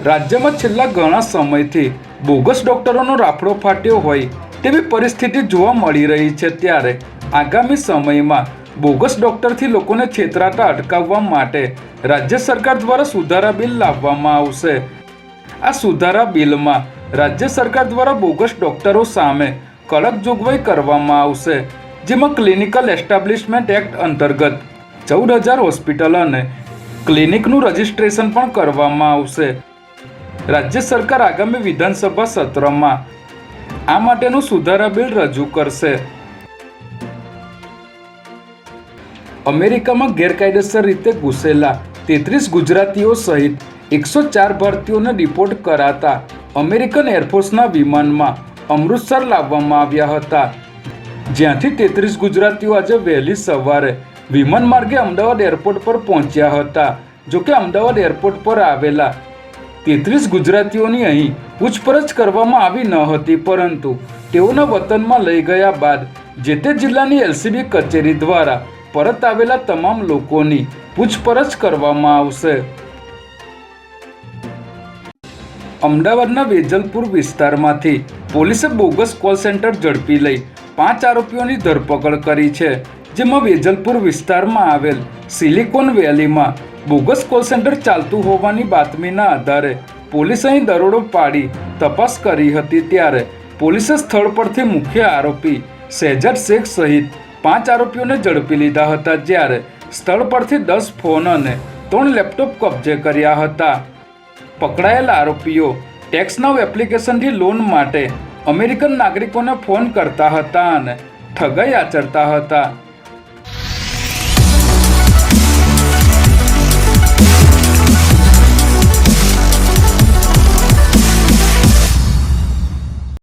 રાજ્યમાં છેલ્લા ઘણા સમયથી બોગસ ડોક્ટરોનો રાફડો ફાટ્યો હોય તેવી પરિસ્થિતિ જોવા મળી રહી છે। ત્યારે આગામી સમયમાં બોગસ ડોક્ટરથી લોકોને છેતરાતા અટકાવવા માટે રાજ્ય સરકાર દ્વારા સુધારા બિલ લાવવામાં આવશે। આ સુધારા બિલમાં રાજ્ય સરકાર દ્વારા બોગસ ડોક્ટરો સામે કડક જોગવાઈ કરવામાં આવશે, જેમાં ક્લિનિકલ એસ્ટાબ્લિશમેન્ટ એક્ટ અંતર્ગત 14,000 હોસ્પિટલ અને ક્લિનિકનું રજિસ્ટ્રેશન પણ કરવામાં આવશે। રાજ્ય સરકાર આગામી વિધાનસભા સત્રમાં આ માટેનું સુધારા બિલ રજૂ કરશે। અમેરિકામાં ગેરકાયદેસર રીતે ઘૂસેલા 33 ગુજરાતીઓ સહિત 104 ભારતીયોને ડિપોર્ટ કરાતા અમેરિકન એરફોર્સના વિમાનમાં અમૃતસર લાવવામાં આવ્યા હતા, જ્યાંથી 33 ગુજરાતીઓ આજે વહેલી સવારે વિમાન માર્ગે અમદાવાદ એરપોર્ટ પર પહોંચ્યા હતા। જોકે અમદાવાદ એરપોર્ટ પર આવેલા 33 ગુજરાતીઓની અહીં પૂછપરછ કરવામાં આવી ન હતી, પરંતુ તેઓના વતનમાં લઈ ગયા બાદ જે તે જિલ્લાની એલસીબી કચેરી દ્વારા પરત આવેલા તમામ લોકોની પૂછપરછ કરવામાં આવશે। અમદાવાદના વેજલપુર વિસ્તારમાંથી પોલીસે બોગસ કોલ સેન્ટર ઝડપી લઈ 5 આરોપીઓની ધરપકડ કરી છે, જેમાં વેજલપુર વિસ્તારમાં આવેલ સિલિકોન વેલીમાં બોગસ કોલ સેન્ટર ચાલતું હોવાની બાતમીના આધારે પોલીસે અહીં દરોડો પાડી તપાસ કરી હતી। ત્યારે પોલીસે સ્થળ પરથી મુખ્ય આરોપી શહેજાદ શેખ સહિત 5 આરોપીઓને ઝડપી લીધા હતા, જ્યારે સ્થળ પરથી 10 ફોન અને 3 લેપટોપ કબજે કર્યા હતા। પકડાયેલ આરોપીઓ ટેક્સ નાઉ એપ્લિકેશનથી લોન માટે અમેરિકન નાગરિકોને ફોન કરતા હતા અને ઠગાઈ આચરતા હતા।